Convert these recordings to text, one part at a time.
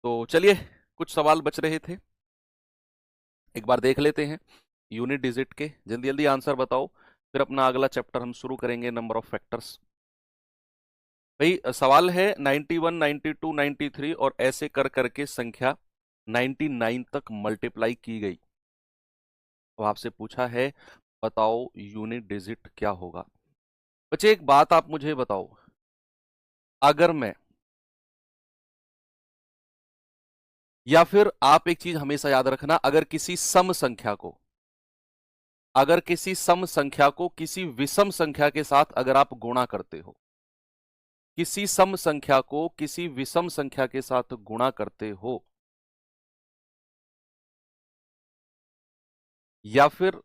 तो चलिए, कुछ सवाल बच रहे थे, एक बार देख लेते हैं यूनिट डिजिट के। जल्दी जल्दी आंसर बताओ, फिर अपना अगला चैप्टर हम शुरू करेंगे, नंबर ऑफ फैक्टर्स। भाई सवाल है 91, 92, 93 और ऐसे कर करके संख्या 99 तक मल्टीप्लाई की गई। तो आपसे पूछा है बताओ यूनिट डिजिट क्या होगा। बच्चे एक बात आप मुझे बताओ, अगर मैं, या फिर आप एक चीज हमेशा याद रखना, अगर किसी सम संख्या को किसी विषम संख्या के साथ अगर आप गुणा करते हो, किसी सम संख्या को किसी विषम संख्या के साथ गुणा करते हो, या फिर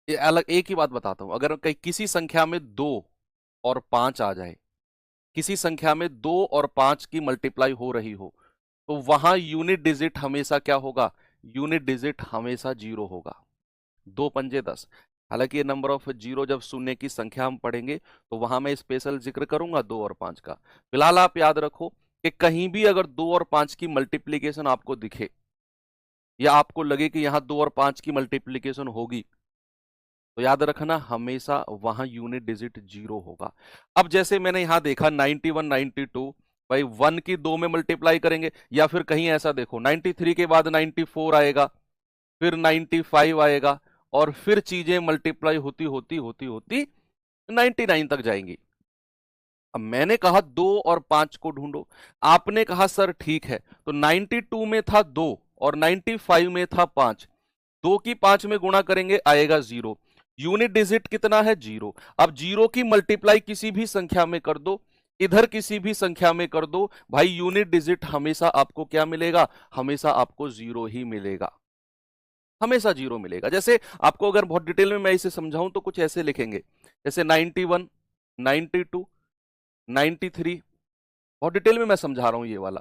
ये अलग एक ही बात बताता हूं, अगर कहीं किसी संख्या में 2 और 5 आ जाए, किसी संख्या में 2 और 5 की मल्टीप्लाई हो रही हो, तो वहां यूनिट डिजिट हमेशा क्या होगा? यूनिट डिजिट हमेशा 0 होगा। 2 पंजे 10। हालांकि ये नंबर ऑफ जीरो जब शून्य की संख्या हम पढ़ेंगे तो वहां मैं स्पेशल जिक्र करूंगा 2 और 5 का। फिलहाल आप याद रखो कि कहीं भी अगर 2 और 5 की मल्टीप्लीकेशन आपको दिखे, या आपको लगे कि यहां 2 और 5 की मल्टीप्लीकेशन होगी, तो याद रखना हमेशा वहां यूनिट डिजिट 0 होगा। अब जैसे मैंने यहां देखा 91, 92, भाई 1 की 2 में मल्टीप्लाई करेंगे, या फिर कहीं ऐसा देखो 93 के बाद 94 आएगा, फिर 95 आएगा, और फिर चीजें मल्टीप्लाई होती होती होती होती 99 तक जाएंगी। अब मैंने कहा 2 और 5 को ढूंढो, आपने कहा सर ठीक है, तो 92 में था 2 और 95 में था 5, 2 की 5 में गुणा करेंगे आएगा 0। यूनिट डिजिट कितना है? 0। अब 0 की मल्टीप्लाई किसी भी संख्या में कर दो, इधर किसी भी संख्या में कर दो, भाई यूनिट डिजिट हमेशा आपको क्या मिलेगा? हमेशा आपको 0 ही मिलेगा, हमेशा 0 मिलेगा। जैसे आपको अगर बहुत डिटेल में मैं इसे समझाऊं तो कुछ ऐसे लिखेंगे, जैसे 91, 92, 93, बहुत डिटेल में मैं समझा रहा हूं ये वाला,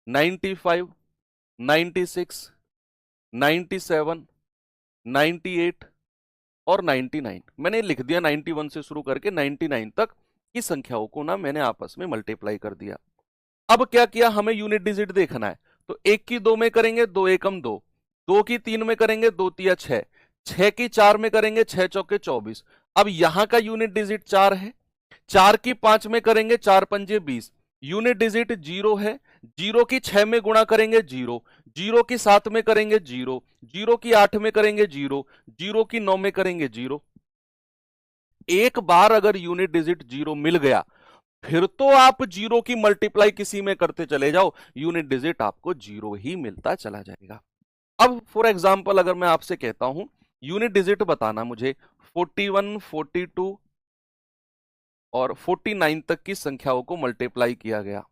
95, 96, 97, 98 और 99। मैंने लिख दिया 91 से शुरू करके 99 तक की संख्याओं को ना मैंने आपस में मल्टीप्लाई कर दिया। अब क्या किया, हमें यूनिट डिजिट देखना है, तो 1 की 2 में करेंगे 2 एकम 2, 2 की 3 में करेंगे 2 तिया 6, 6 की 4 में करेंगे 6 चौके 24। अब यहां का यूनिट डिजिट 4 है, 4 की 5 में करेंगे 4 पंजे 20, यूनिट डिजिट 0 है। 0 की 6 में गुणा करेंगे 0, 0 की 7 में करेंगे 0, 0 की 8 में करेंगे 0, 0 की 9 में करेंगे 0। एक बार अगर यूनिट डिजिट 0 मिल गया, फिर तो आप 0 की मल्टीप्लाई किसी में करते चले जाओ, यूनिट डिजिट आपको 0 ही मिलता चला जाएगा। अब फॉर एग्जांपल अगर मैं आपसे कहता हूं यूनिट डिजिट बताना मुझे 41, 42 और 49 तक की संख्याओं को मल्टीप्लाई किया गया,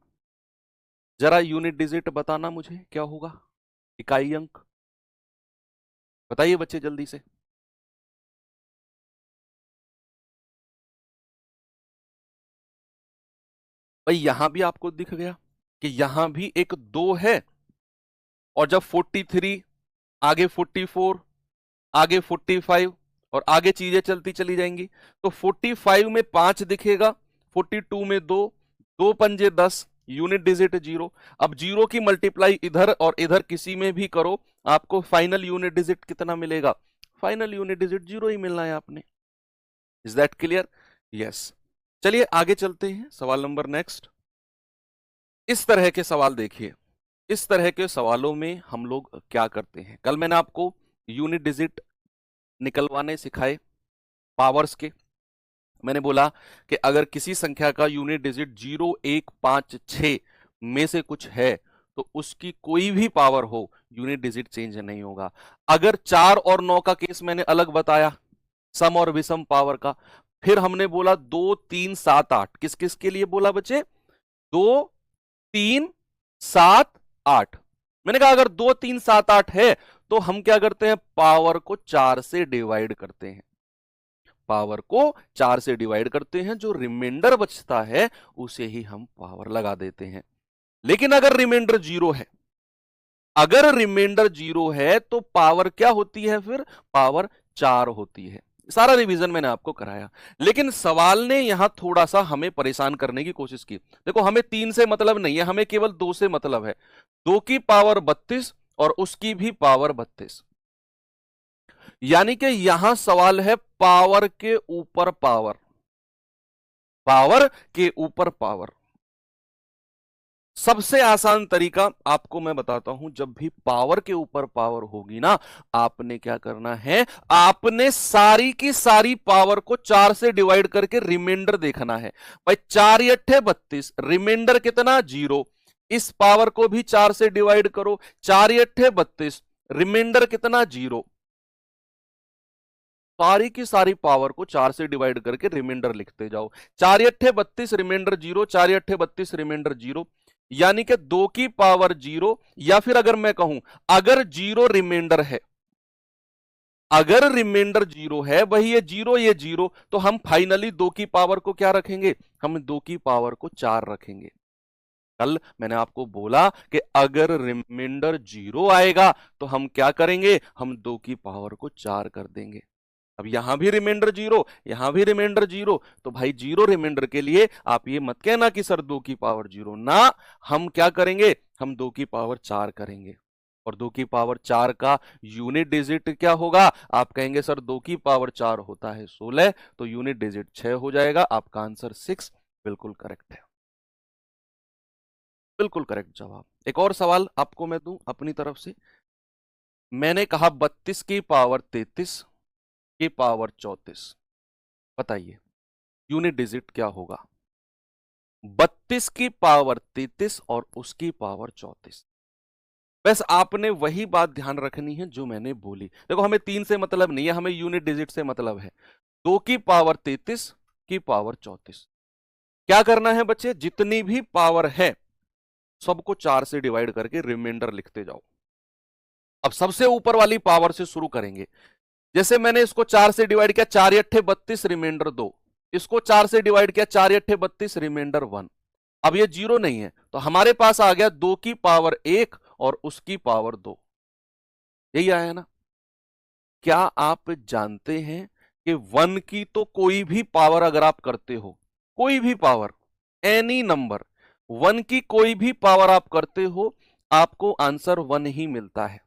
जरा यूनिट डिजिट बताना मुझे क्या होगा, इकाई अंक बताइए बच्चे जल्दी से। भाई यहां भी आपको दिख गया कि यहां भी एक 2 है, और जब 43, आगे 44, आगे 45 और आगे चीजें चलती चली जाएंगी, तो 45 में 5 दिखेगा, 42 में 2, 2 पंजे 10, यूनिट डिजिट 0। अब 0 की मल्टीप्लाई इधर और इधर किसी में भी करो, आपको फाइनल यूनिट डिजिट कितना मिलेगा? फाइनल यूनिट डिजिट 0 ही मिलना है आपने। Is that clear? यस। चलिए आगे चलते हैं, सवाल नंबर नेक्स्ट। इस तरह के सवाल देखिए, इस तरह के सवालों में हम लोग क्या करते हैं, कल मैंने आपको यूनिट डिजिट निकलवाने सिखाए पावर्स के। मैंने बोला कि अगर किसी संख्या का यूनिट डिजिट 0, 1, 5, 6 में से कुछ है, तो उसकी कोई भी पावर हो, यूनिट डिजिट चेंज नहीं होगा। अगर 4 और 9 का केस मैंने अलग बताया, सम और विषम पावर का। फिर हमने बोला 2, 3, 7, 8, किस किस के लिए बोला बच्चे? 2, 3, 7, 8। मैंने कहा अगर 2, 3, 7, 8 है तो हम क्या करते हैं, पावर को 4 से डिवाइड करते हैं, पावर को 4 से डिवाइड करते हैं, जो रिमाइंडर बचता है उसे ही हम पावर लगा देते हैं। लेकिन अगर रिमाइंडर 0 है, अगर रिमाइंडर 0 है तो पावर क्या होती है? फिर पावर 4 होती है। सारा रिवीजन मैंने आपको कराया, लेकिन सवाल ने यहां थोड़ा सा हमें परेशान करने की कोशिश की। देखो हमें 3 से मतलब नहीं है, हमें केवल 2 से मतलब है। 2 की पावर 32 और उसकी भी पावर 32, यानी कि यहां सवाल है पावर के ऊपर पावर, पावर के ऊपर पावर। सबसे आसान तरीका आपको मैं बताता हूं, जब भी पावर के ऊपर पावर होगी ना, आपने क्या करना है, आपने सारी की सारी पावर को 4 से डिवाइड करके रिमाइंडर देखना है। भाई 4 8 32, रिमाइंडर कितना 0। इस पावर को भी 4 से डिवाइड करो, 4 8 32, रिमाइंडर कितना 0। सारी की सारी पावर को 4 से डिवाइड करके रिमाइंडर लिखते जाओ। 4 8 32, रिमाइंडर 0, 4 8 32, रिमाइंडर 0, यानी कि 2 की पावर 0। या फिर अगर मैं कहूं, अगर 0 रिमाइंडर है, अगर रिमाइंडर 0 है, वही ये 0 ये 0, तो हम फाइनली 2 की पावर को क्या रखेंगे, हम 2 की पावर को 4 रखेंगे। कल मैंने आपको बोला कि अगर रिमाइंडर 0 आएगा तो हम क्या करेंगे, हम 2 की पावर को 4 कर देंगे। अब यहां भी रिमाइंडर 0, यहां भी रिमाइंडर 0, तो भाई 0 रिमाइंडर के लिए आप ये मत कहना कि सर 2 की पावर 0 ना, हम क्या करेंगे, हम 2 की पावर 4 करेंगे। और 2 की पावर 4 का यूनिट डिजिट क्या होगा, आप कहेंगे सर 2 की पावर 4 होता है 16, तो यूनिट डिजिट 6 हो जाएगा। आपका आंसर 6 बिल्कुल करेक्ट है, बिल्कुल करेक्ट जवाब। एक और सवाल आपको मैं दूं अपनी तरफ से। मैंने कहा 32 की पावर 33 की पावर 34, बताइए यूनिट डिजिट क्या होगा। 32 की पावर 33 और उसकी पावर 34। बस आपने वही बात ध्यान रखनी है जो मैंने बोली। देखो हमें 3 से मतलब नहीं है, हमें यूनिट डिजिट से मतलब है। 2 की पावर 33 की पावर 34। क्या करना है बच्चे, जितनी भी पावर है सबको 4 से डिवाइड करके रिमाइंडर लिखते जाओ। अब सबसे ऊपर वाली पावर से शुरू करेंगे। जैसे मैंने इसको 4 से डिवाइड किया, 4 8 32, रिमाइंडर 2। इसको 4 से डिवाइड किया, 4 8 32, रिमाइंडर 1। अब ये 0 नहीं है, तो हमारे पास आ गया 2 की पावर 1 और उसकी पावर 2। यही आया ना। क्या आप जानते हैं कि 1 की तो कोई भी पावर अगर आप करते हो, कोई भी पावर, एनी नंबर, 1 की कोई भी पावर आप करते हो, आपको आंसर 1 ही मिलता है।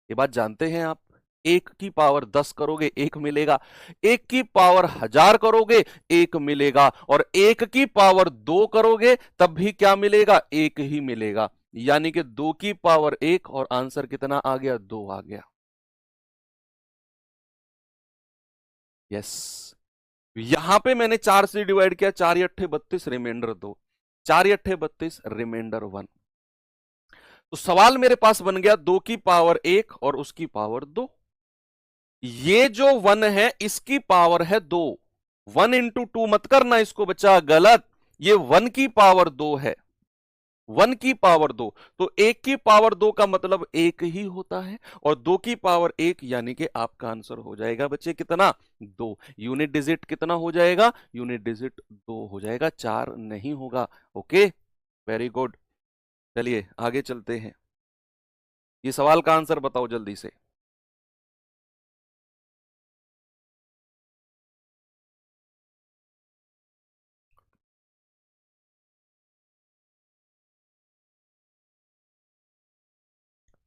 ये बात जानते हैं आप। 1 की पावर 10 करोगे 1 मिलेगा, 1 की पावर 1000 करोगे 1 मिलेगा, और 1 की पावर 2 करोगे तब भी क्या मिलेगा, 1 ही मिलेगा। यानी कि 2 की पावर 1 और आंसर कितना आ गया, 2 आ गया। यस, यहां पे मैंने 4 से डिवाइड किया, 4 8 32, रिमाइंडर 2, 4 8 32, रिमाइंडर 1। तो सवाल मेरे पास बन गया 2 की पावर 1 और उसकी पावर 2। ये जो 1 है इसकी पावर है 2। 1 इंटू 2 मत करना इसको बच्चा, गलत। ये 1 की पावर 2 है, 1 की पावर 2। तो 1 की पावर 2 का मतलब 1 ही होता है, और 2 की पावर 1, यानी कि आपका आंसर हो जाएगा बच्चे कितना, 2। यूनिट डिजिट कितना हो जाएगा, यूनिट डिजिट 2 हो जाएगा, 4 नहीं होगा। Okay, very good. चलिए आगे चलते हैं। ये सवाल का आंसर बताओ जल्दी से।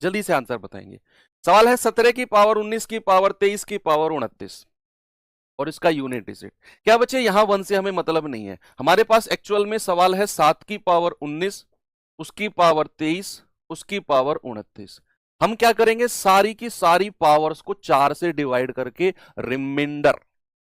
जल्दी से आंसर बताएंगे। सवाल है 17 की पावर 19 की पावर 23 की पावर 29 और इसका यूनिट डिजिट। क्या बच्चे यहां 1 से हमें मतलब नहीं है, हमारे पास एक्चुअल में सवाल है 7 की पावर 19, उसकी पावर 23, उसकी पावर 29। हम क्या करेंगे, सारी की सारी पावर्स को 4 से डिवाइड करके रिमाइंडर,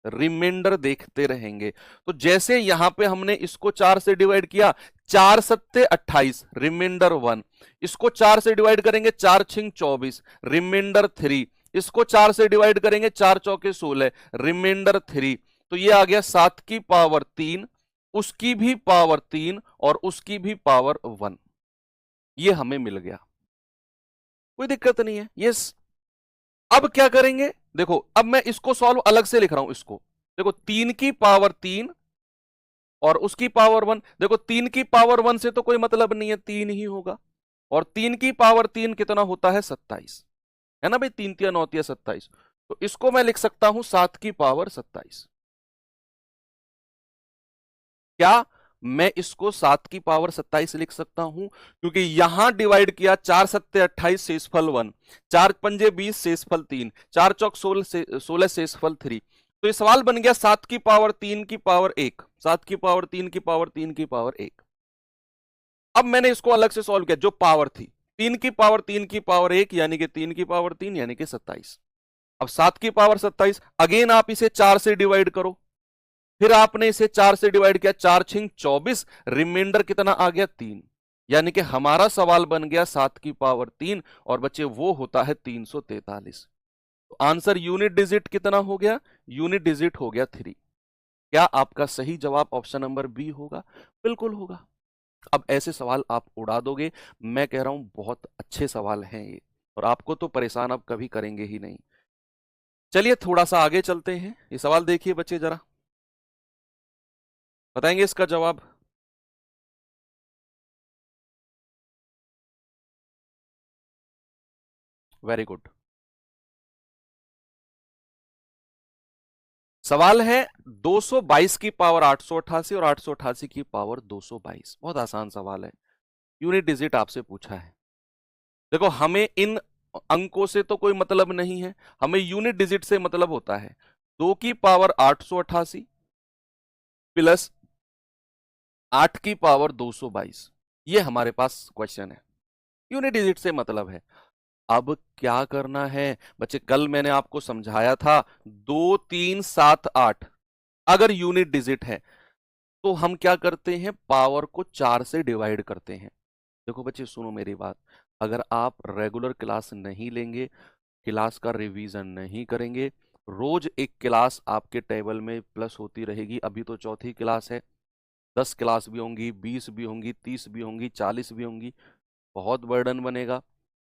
रिमाइंडर देखते रहेंगे। तो जैसे यहां पे हमने इसको 4 से डिवाइड किया, 4 सत्ते 28, रिमाइंडर 1। इसको 4 से डिवाइड करेंगे, 4 छिंग 24, रिमाइंडर 3। इसको 4 से डिवाइड करेंगे, 4 चौके 16, रिमाइंडर 3। तो ये आ गया 7 की पावर 3, उसकी भी पावर 3 और उसकी भी पावर 1। ये हमें मिल गया, कोई दिक्कत नहीं है। यस, अब क्या करेंगे, देखो अब मैं इसको सॉल्व अलग से लिख रहा हूं। इसको देखो, 3 की पावर 3 और उसकी पावर 1। देखो 3 की पावर 1 से तो कोई मतलब नहीं है, 3 ही होगा। और 3 की पावर 3 कितना होता है, 27, है ना भाई, 3 3 9 27। तो इसको मैं लिख सकता हूं 7 की पावर 27। क्या मैं इसको 7 की पावर 27 लिख सकता हूं? क्योंकि यहां डिवाइड किया, 4 सत्ते 28 शेषफल 1, 4 पंजे 20 शेषफल 3, 4 चौक 16 शेषफल 3। तो ये सवाल बन गया 7 की पावर 3 की पावर 1, 7 की पावर 3 की पावर 3 की पावर 1। अब मैंने इसको अलग से सॉल्व किया, जो पावर थी 3 की पावर 3 की पावर 1 यानी कि 3 की पावर 3 यानी कि 27। अब 7 की पावर 27, अगेन आप इसे 4 से डिवाइड करो, फिर आपने इसे 4 से डिवाइड किया, 4 छिंग 24, रिमाइंडर कितना आ गया 3, यानी कि हमारा सवाल बन गया 7 की पावर 3 और बच्चे वो होता है 343। तो आंसर यूनिट डिजिट कितना हो गया? यूनिट डिजिट हो गया 3। क्या आपका सही जवाब ऑप्शन नंबर बी होगा? बिल्कुल होगा। अब ऐसे सवाल आप उड़ा दोगे, मैं कह रहा हूं बहुत अच्छे सवाल हैं ये, और आपको तो परेशान अब कभी करेंगे ही नहीं। चलिए थोड़ा सा आगे चलते हैं, ये सवाल देखिए बच्चे जरा, बताएंगे इसका जवाब। Very good. सवाल है 222 की पावर 888 और 888 की पावर 222। बहुत आसान सवाल है, यूनिट डिजिट आपसे पूछा है। देखो हमें इन अंकों से तो कोई मतलब नहीं है, हमें यूनिट डिजिट से मतलब होता है। 2 की पावर 888 प्लस 8 की पावर 222, ये हमारे पास क्वेश्चन है, यूनिट डिजिट से मतलब है। अब क्या करना है बच्चे, कल मैंने आपको समझाया था 2 3 7 8 अगर यूनिट डिजिट है तो हम क्या करते हैं, पावर को 4 से डिवाइड करते हैं। देखो बच्चे सुनो मेरी बात, अगर आप रेगुलर क्लास नहीं लेंगे, क्लास का रिवीजन नहीं करेंगे, रोज एक क्लास आपके टेबल में प्लस होती रहेगी, अभी तो चौथी क्लास है, 10 क्लास भी होंगी, 20 भी होंगी, 30 भी होंगी, 40 भी होंगी, बहुत बर्डन बनेगा।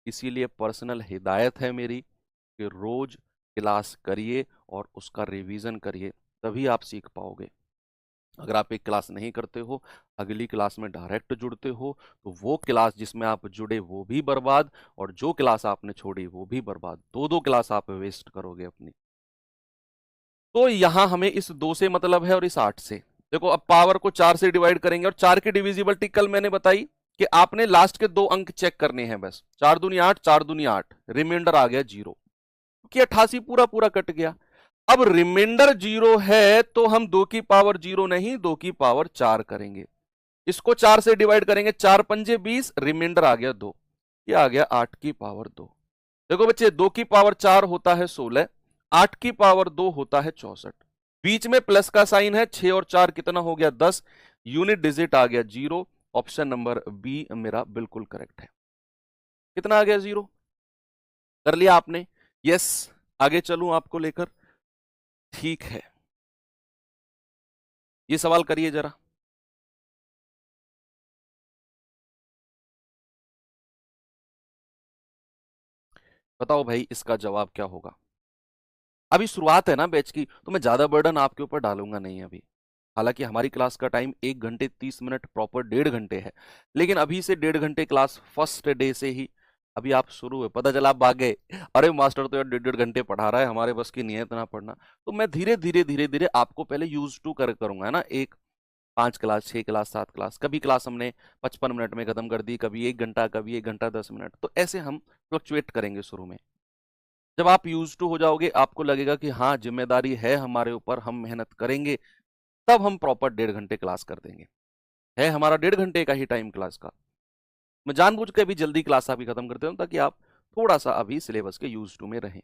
इसीलिए पर्सनल हिदायत है मेरी कि रोज क्लास करिए और उसका रिवीजन करिए, तभी आप सीख पाओगे। अगर आप एक क्लास नहीं करते हो, अगली क्लास में डायरेक्ट जुड़ते हो, तो वो क्लास जिसमें आप जुड़े वो भी बर्बाद, और जो क्लास आपने छोड़ी वो भी बर्बाद, दो दो क्लास आप वेस्ट करोगे अपनी। तो यहां हमें इस 2 से मतलब है और इस 8 से। देखो अब पावर को 4 से डिवाइड करेंगे, और 4 की डिविजिबिलिटी कल मैंने बताई कि आपने लास्ट के 2 अंक चेक करने हैं बस, 4 दूनी 8, 4 दूनी 8, रिमाइंडर आ गया 0, क्योंकि 88 पूरा पूरा कट गया। अब रिमाइंडर 0 है तो हम 2 की पावर 0 नहीं, 2 की पावर 4 करेंगे, इसको 4 से डिवाइड करेंगे, 4 पंजे 20, रिमाइंडर आ गया 2, ये आ गया 8 की पावर 2। देखो बच्चे 2 की पावर 4 होता है 16, 8 की पावर 2 होता है 64, बीच में प्लस का साइन है, 6 और 4 कितना हो गया 10, यूनिट डिजिट आ गया 0। ऑप्शन नंबर बी मेरा बिल्कुल करेक्ट है। कितना आ गया 0? कर लिया आपने? यस। आगे चलूं आपको लेकर? ठीक है, ये सवाल करिए जरा। बताओ भाई इसका जवाब क्या होगा। अभी शुरुआत है ना बैच की, तो मैं ज्यादा बर्डन आपके ऊपर डालूंगा नहीं अभी। हालांकि हमारी क्लास का टाइम 1 घंटे 30 मिनट प्रॉपर 1.5 घंटे है, लेकिन अभी से 1.5 घंटे क्लास फर्स्ट डे से ही, अभी आप शुरू है, पता चला आप भाग गए, अरे मास्टर तो यार 1.5 घंटे पढ़ा रहा है, हमारे बस की नहीं है इतना पढ़ना। तो मैं धीरे धीरे धीरे धीरे आपको पहले यूज टू करूंगा, है ना। एक 5 क्लास, 6 क्लास, 7 क्लास, कभी क्लास हमने 55 मिनट में खत्म कर दी, कभी 1 घंटा, कभी 1 घंटा 10 मिनट, तो ऐसे हम फ्लक्चुएट करेंगे शुरू में। जब आप यूज टू हो जाओगे, आपको लगेगा कि हाँ जिम्मेदारी है हमारे ऊपर, हम मेहनत करेंगे, तब हम प्रॉपर 1.5 घंटे क्लास कर देंगे। है हमारा 1.5 घंटे का ही टाइम क्लास का। मैं जानबूझ के अभी जल्दी क्लास आपकी खत्म करते हूँ ताकि आप थोड़ा सा अभी सिलेबस के यूज टू में रहें।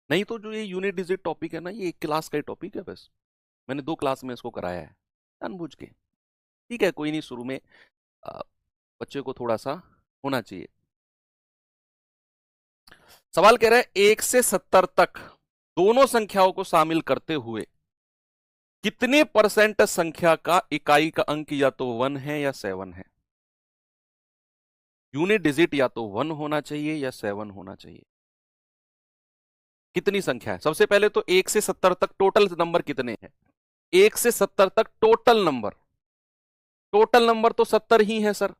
नहीं तो जो ये यूनिट डिजिट टॉपिक है ना, ये एक क्लास का ही टॉपिक है बस, मैंने 2 क्लास में इसको कराया है जानबूझ के। ठीक है कोई नहीं, शुरू में अ, बच्चे को थोड़ा सा होना चाहिए। सवाल कह रहा है 1 से 70 तक दोनों संख्याओं को शामिल करते हुए कितने परसेंट संख्या का इकाई का अंक या तो 1 है या 7 है। यूनिट डिजिट या तो 1 होना चाहिए या 7 होना चाहिए। कितनी संख्या है, सबसे पहले तो 1 से 70 तक टोटल नंबर कितने हैं। 1 से 70 तक टोटल नंबर तो 70 ही है सर।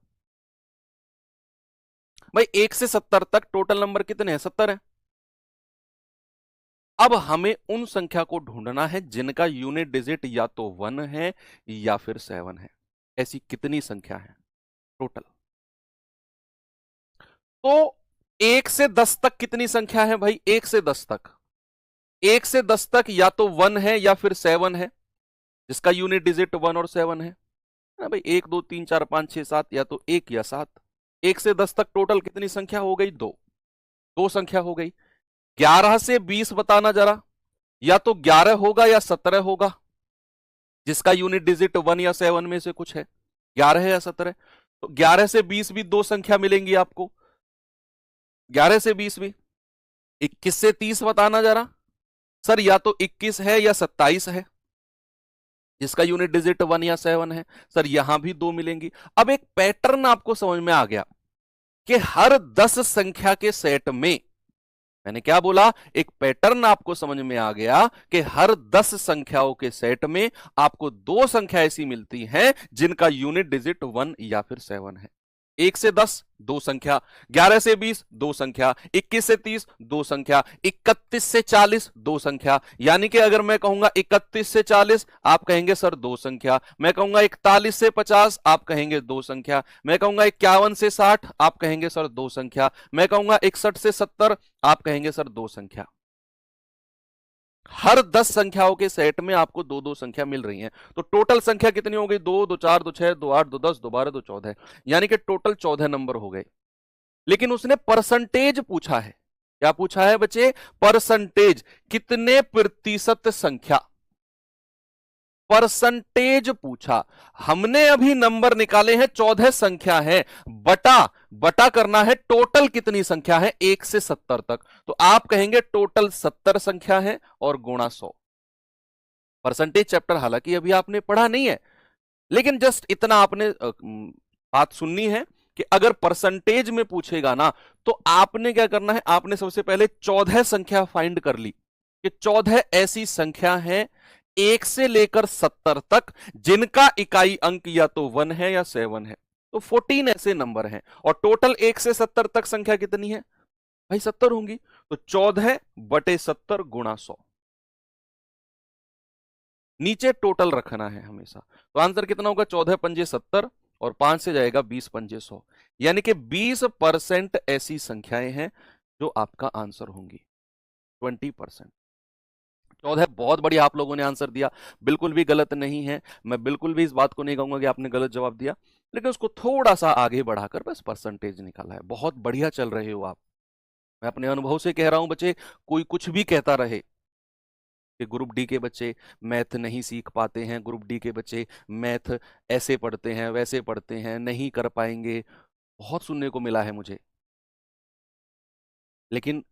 भाई 1 से 70 तक टोटल नंबर कितने हैं? 70 है। अब हमें उन संख्या को ढूंढना है जिनका यूनिट डिजिट या तो 1 है या फिर 7 है। ऐसी कितनी संख्या है टोटल? तो 1 से 10 तक कितनी संख्या है भाई? 1 से 10 तक, 1 से 10 तक या तो 1 है या फिर 7 है, जिसका यूनिट डिजिट 1 और 7 है ना भाई। 1 2 3 4 5 6 7, या तो 1 या 7। 1 से 10 तक टोटल कितनी संख्या हो गई? 2। 2 संख्या हो गई। 11 से 20 बताना जरा, या तो 11 होगा या 17 होगा, जिसका यूनिट डिजिट 1 या 7 में से कुछ है। 11 है या 17? तो 11 से 20 भी 2 संख्या मिलेंगी आपको। 11 से 20 भी। 21 से 30 बताना जरा सर, या तो 21 है या 27 है, जिसका यूनिट डिजिट 1 या 7 है। सर यहां भी 2 मिलेंगी। अब एक पैटर्न आपको समझ में आ गया कि हर 10 संख्या के सेट में, मैंने क्या बोला, एक पैटर्न आपको समझ में आ गया कि हर 10 संख्याओं के सेट में आपको 2 संख्या ऐसी मिलती हैं जिनका यूनिट डिजिट 1 या फिर 7 है। 1 से 10 2 संख्या, 11 से 20 2 संख्या, 21 से 30 2 संख्या, 31 से 40 2 संख्या। यानी कि अगर मैं कहूंगा 31 से 40, आप कहेंगे सर 2 संख्या। मैं कहूंगा 41 से 50, आप कहेंगे 2 संख्या। मैं कहूंगा 51 से 60, आप कहेंगे सर 2 संख्या। मैं कहूंगा 61 से 70, आप कहेंगे सर 2 संख्या। हर 10 संख्याओं के सेट में आपको 2-2 संख्या मिल रही हैं। तो टोटल संख्या कितनी हो गई? 2 2 4 2 6 2 8 2 10 2 12 2 14, यानी कि टोटल 14 नंबर हो गए। लेकिन उसने परसेंटेज पूछा है। क्या पूछा है बच्चे? परसेंटेज। कितने प्रतिशत संख्या, परसेंटेज पूछा। हमने अभी नंबर निकाले हैं 14 संख्या है, बटा करना है टोटल कितनी संख्या है 1 से 70 तक। तो आप कहेंगे टोटल 70 संख्या है और गुणा 100। परसेंटेज चैप्टर हालांकि अभी आपने पढ़ा नहीं है, लेकिन जस्ट इतना आपने बात सुननी है कि अगर परसेंटेज में पूछेगा ना, तो आपने क्या करना है, आपने सबसे पहले 14 संख्या फाइंड कर ली कि 14 ऐसी संख्या है 1 से लेकर 70 तक जिनका इकाई अंक या तो 1 है या 7 है। तो 14 ऐसे नंबर हैं और टोटल 1 से 70 तक संख्या कितनी है भाई? 70 होंगी। तो 14 बटे 70 गुणा 100। नीचे टोटल रखना है हमेशा। तो आंसर कितना होगा? 14 पंजे 70 और 5 से जाएगा 20 पंजे 100, यानी कि 20% ऐसी संख्याएं हैं जो आपका आंसर होंगी। 20%। 14 बहुत बढ़िया आप लोगों ने आंसर दिया, बिल्कुल भी गलत नहीं है। मैं बिल्कुल भी इस बात को नहीं कहूंगा कि आपने गलत जवाब दिया, लेकिन उसको थोड़ा सा आगे बढ़ाकर बस परसेंटेज निकाला है। बहुत बढ़िया चल रहे हो आप। मैं अपने अनुभव से कह रहा हूं बच्चे, कोई कुछ भी कहता रहे कि ग्रुप डी के बच्चे मैथ नहीं सीख पाते हैं, ग्रुप डी के बच्चे मैथ ऐसे पढ़ते हैं वैसे पढ़ते हैं, नहीं कर पाएंगे, बहुत सुनने को मिला है मुझे। लेकिन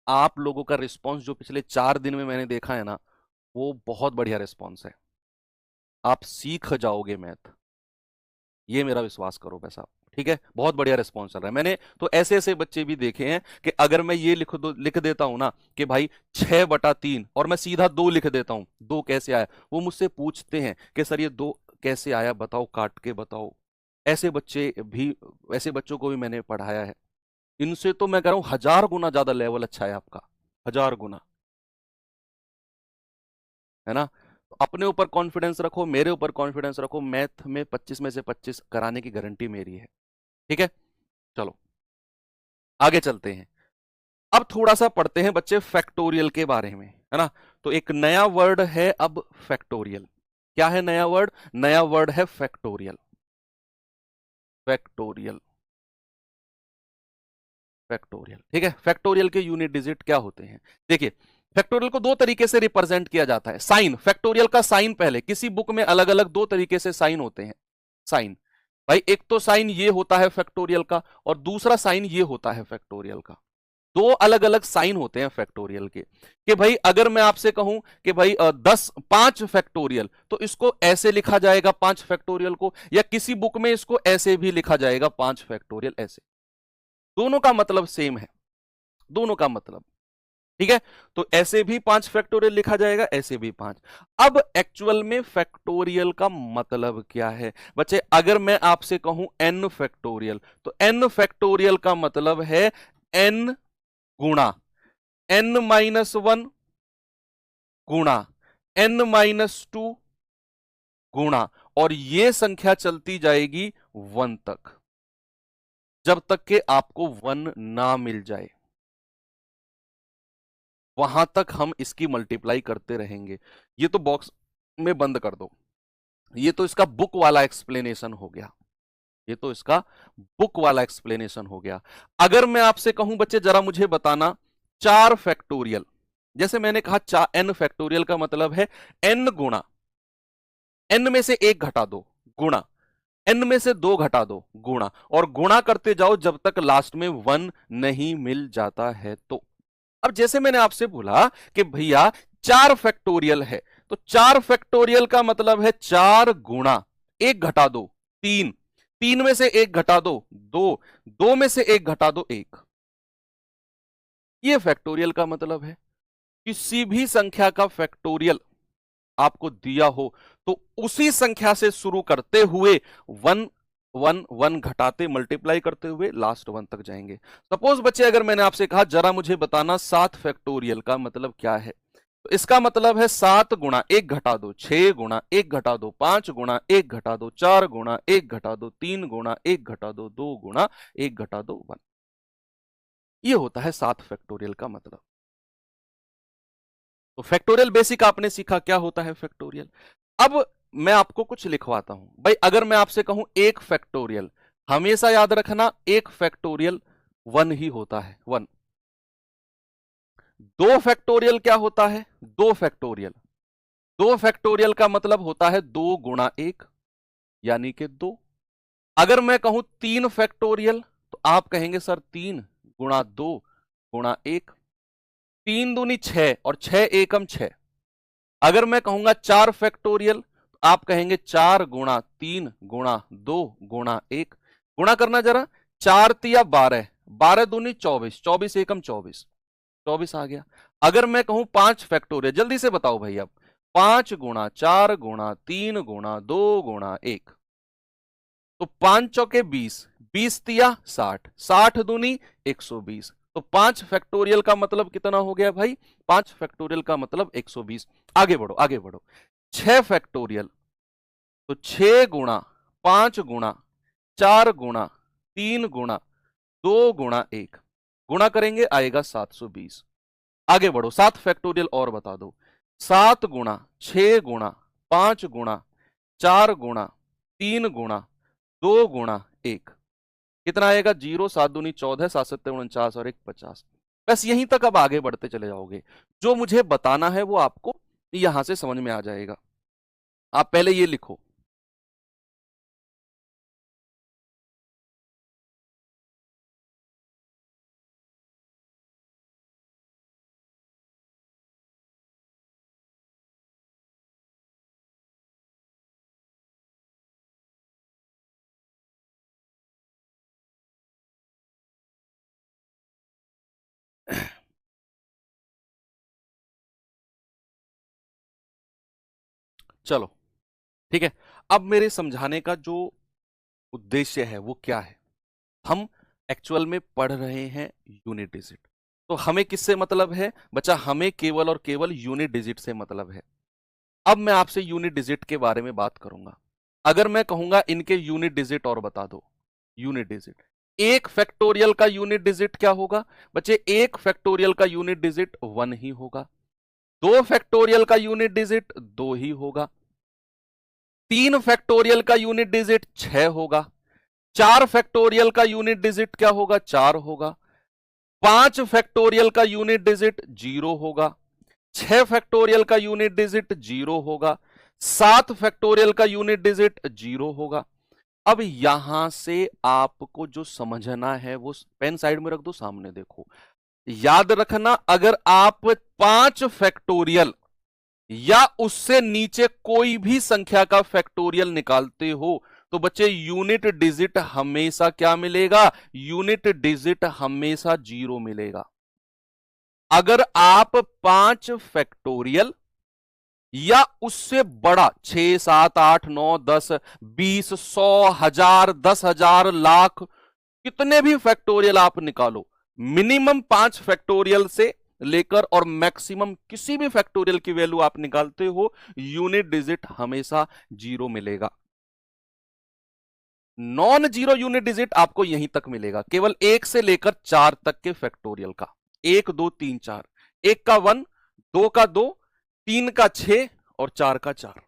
आप लोगों का रिस्पांस जो पिछले 4 दिन में मैंने देखा है ना, वो बहुत बढ़िया रिस्पांस है। आप सीख जाओगे मैथ, ये मेरा विश्वास करो बस आप। ठीक है, बहुत बढ़िया रिस्पॉन्स चल रहा है। मैंने तो ऐसे ऐसे बच्चे भी देखे हैं कि अगर मैं ये लिख देता हूं ना कि भाई 6/3 और मैं सीधा 2 लिख देता हूं, 2 कैसे आया, वो मुझसे पूछते हैं कि सर ये 2 कैसे आया, बताओ, काट के बताओ। ऐसे बच्चे भी, ऐसे बच्चों को भी मैंने पढ़ाया है। इनसे तो मैं कह रहा हूं 1000 गुना ज्यादा लेवल अच्छा है आपका, 1000 गुना, है ना। तो अपने ऊपर कॉन्फिडेंस रखो, मेरे ऊपर कॉन्फिडेंस रखो, मैथ में 25 में से 25 कराने की गारंटी मेरी है। ठीक है, चलो आगे चलते हैं। अब थोड़ा सा पढ़ते हैं बच्चे फैक्टोरियल के बारे में, है ना। तो एक नया वर्ड है अब, फैक्टोरियल। क्या है नया वर्ड? नया वर्ड है फैक्टोरियल। Factorial, factorial. ठीक है, फैक्टोरियल के यूनिट डिजिट क्या होते हैं? देखिए, फैक्टोरियल को 2 तरीके से रिप्रेजेंट किया जाता है। साइन, फैक्टोरियल का साइन, पहले किसी बुक में अलग अलग 2 तरीके से साइन होते हैं। साइन भाई, एक तो साइन ये होता है फैक्टोरियल का, और दूसरा साइन ये होता है फैक्टोरियल का। 2 अलग अलग साइन होते हैं फैक्टोरियल के। कि भाई अगर मैं आपसे कहूं कि भाई 5 फैक्टोरियल, तो इसको ऐसे लिखा जाएगा 5 फैक्टोरियल को, या किसी बुक में इसको ऐसे भी लिखा जाएगा 5 फैक्टोरियल, ऐसे। दोनों का मतलब सेम है, दोनों का मतलब। ठीक है, तो ऐसे भी 5 फैक्टोरियल लिखा जाएगा, ऐसे भी 5। अब एक्चुअल में फैक्टोरियल का मतलब क्या है बच्चे? अगर मैं आपसे कहूं n फैक्टोरियल, तो n फैक्टोरियल का मतलब है n गुणा n-1 गुणा n-2 गुणा, और यह संख्या चलती जाएगी 1 तक, जब तक कि आपको 1 ना मिल जाए, वहां तक हम इसकी मल्टीप्लाई करते रहेंगे। ये तो बॉक्स में बंद कर दो, ये तो इसका बुक वाला एक्सप्लेनेशन हो गया, ये तो इसका बुक वाला एक्सप्लेनेशन हो गया। अगर मैं आपसे कहूं बच्चे जरा मुझे बताना 4 फैक्टोरियल, जैसे मैंने कहा n फैक्टोरियल का मतलब है n गुणा n में से 1 घटा दो गुणा n में से 2 घटा दो गुणा, और गुणा करते जाओ जब तक लास्ट में 1 नहीं मिल जाता है। तो अब जैसे मैंने आपसे बोला कि भैया 4 फैक्टोरियल है, तो 4 फैक्टोरियल का मतलब है 4 गुणा 1 घटा दो 3, 3 में से 1 घटा दो 2, 2 में से 1 घटा दो 1। ये फैक्टोरियल का मतलब है। किसी भी संख्या का फैक्टोरियल आपको दिया हो तो उसी संख्या से शुरू करते हुए 1 1 1 घटाते मल्टीप्लाई करते हुए लास्ट 1 तक जाएंगे। सपोज बच्चे अगर मैंने आपसे कहा जरा मुझे बताना 7 फैक्टोरियल का मतलब क्या है, तो इसका मतलब है 7 गुणा 1 घटा दो 6 गुणा 1 घटा दो 5 गुणा 1 घटा दो 4 गुणा 1 घटा दो 3 गुणा 1 घटा दो 2 गुणा 1 घटा दो 1। ये होता है 7 फैक्टोरियल का मतलब। तो फैक्टोरियल बेसिक आपने सीखा, क्या होता है फैक्टोरियल। अब मैं आपको कुछ लिखवाता हूं भाई। अगर मैं आपसे कहूं 1 फैक्टोरियल, हमेशा याद रखना 1 फैक्टोरियल 1 ही होता है, 1। 2 फैक्टोरियल क्या होता है? 2 फैक्टोरियल, 2 फैक्टोरियल का मतलब होता है 2 गुणा 1 यानी कि 2। अगर मैं कहूं 3 फैक्टोरियल, तो आप कहेंगे सर 3 गुणा 2 गुणा 1, 3 दूनी 6 और 6 एकम 6। अगर मैं कहूंगा 4 फैक्टोरियल, तो आप कहेंगे 4 गुणा 3 गुणा 2 गुणा 1। गुणा करना जरा, 4 तिया 12, 12 दूनी 24, 24 एकम 24, 24 आ गया। अगर मैं कहूं 5 फैक्टोरियल, जल्दी से बताओ भाई अब, 5 गुणा 4 गुणा 3 गुणा 2 गुणा 1, तो 5 चौके 20, 20 तिया 60, 60 दूनी 120। तो 5 फैक्टोरियल का मतलब कितना हो गया भाई? 5 फैक्टोरियल का मतलब 120। आगे बढ़ो आगे बढ़ो। 6 फैक्टोरियल, तो 6 गुणा 5 गुणा 4 गुणा 3 गुणा 2 गुणा 1, गुणा करेंगे आएगा 720। आगे बढ़ो, 7 फैक्टोरियल और बता दो। 7 गुणा 6 गुणा 5 गुणा 4 गुणा 3 गुणा 2 गुणा 1, कितना आएगा? 0, 7 दूनी 14, 7 सत्ते 49 और 1 50। बस यहीं तक अब आगे बढ़ते चले जाओगे। जो मुझे बताना है वो आपको यहां से समझ में आ जाएगा। आप पहले ये लिखो, चलो ठीक है। अब मेरे समझाने का जो उद्देश्य है वो क्या है? हम एक्चुअल में पढ़ रहे हैं यूनिट डिजिट, तो हमें किससे मतलब है बच्चा? हमें केवल और केवल यूनिट डिजिट से मतलब है। अब मैं आपसे यूनिट डिजिट के बारे में बात करूंगा। अगर मैं कहूंगा इनके यूनिट डिजिट और बता दो, यूनिट डिजिट, 1 फैक्टोरियल का यूनिट डिजिट क्या होगा बच्चे? 1 फैक्टोरियल का यूनिट डिजिट 1 ही होगा। 2 फैक्टोरियल का यूनिट डिजिट 2 ही होगा। 3 फैक्टोरियल का यूनिट डिजिट 6 होगा। 4 फैक्टोरियल का यूनिट डिजिट क्या होगा? 4 होगा। 5 फैक्टोरियल का यूनिट डिजिट 0 होगा। 6 फैक्टोरियल का यूनिट डिजिट 0 होगा। 7 फैक्टोरियल का यूनिट डिजिट 0 होगा। अब यहां से आपको जो समझना है वो पेन साइड में रख दो, सामने देखो। याद रखना, अगर आप 5 फैक्टोरियल या उससे नीचे कोई भी संख्या का फैक्टोरियल निकालते हो तो बच्चे यूनिट डिजिट हमेशा क्या मिलेगा? यूनिट डिजिट हमेशा 0 मिलेगा। अगर आप 5 फैक्टोरियल या उससे बड़ा 6, 7, 8, 9, 10, 20, 100, 1000, 10,000, लाख, कितने भी फैक्टोरियल आप निकालो, मिनिमम 5 फैक्टोरियल से लेकर और मैक्सिमम किसी भी फैक्टोरियल की वैल्यू आप निकालते हो, यूनिट डिजिट हमेशा जीरो मिलेगा। नॉन जीरो यूनिट डिजिट आपको यहीं तक मिलेगा, केवल 1 से लेकर 4 तक के फैक्टोरियल का। 1, 2, 3, 4, 1 का 1, 2 का 2, 3 का 6 और 4 का 4।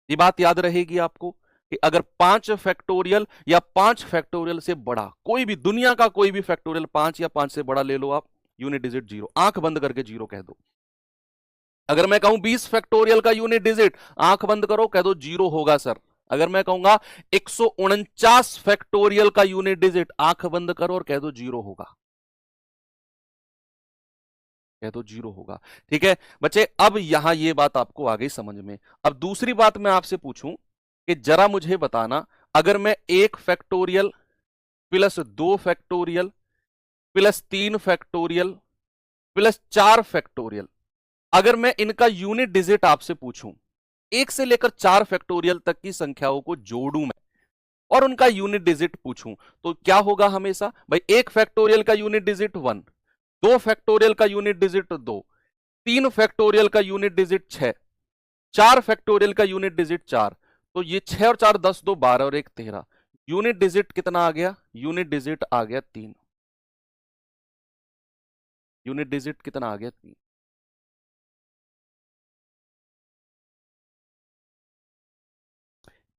ये बात याद रहेगी आपको कि अगर 5 फैक्टोरियल या 5 फैक्टोरियल से बड़ा कोई भी, दुनिया का कोई भी फैक्टोरियल 5 या 5 से बड़ा ले लो आप, यूनिट डिजिट जीरो, आंख बंद करके जीरो कह दो। अगर मैं कहूं 20 फैक्टोरियल का यूनिट डिजिट, आंख बंद करो, कह दो जीरो होगा सर। अगर मैं कहूंगा 149 फैक्टोरियल का यूनिट डिजिट, आंख बंद करो और कह दो जीरो होगा, कह दो जीरो होगा। ठीक है बच्चे, अब यहां ये बात आपको आ गई समझ में। अब दूसरी बात मैं आपसे पूछूं कि जरा मुझे बताना, अगर मैं 1 factorial plus 2 factorial plus 3 factorial plus 4 factorial, अगर मैं इनका यूनिट डिजिट आपसे पूछूं, 1 से लेकर 4 फैक्टोरियल तक की संख्याओं को जोड़ूं मैं और उनका यूनिट डिजिट पूछूं, तो क्या होगा हमेशा भाई? 1 फैक्टोरियल का यूनिट डिजिट 1, 2 फैक्टोरियल का यूनिट डिजिट 2, 3 फैक्टोरियल का यूनिट डिजिट 6, 4 फैक्टोरियल का यूनिट डिजिट 4। तो ये 6 और 4 10, 2 12 और 1 13। यूनिट डिजिट कितना आ गया? यूनिट डिजिट आ गया 3। यूनिट डिजिट कितना आ गया? 3।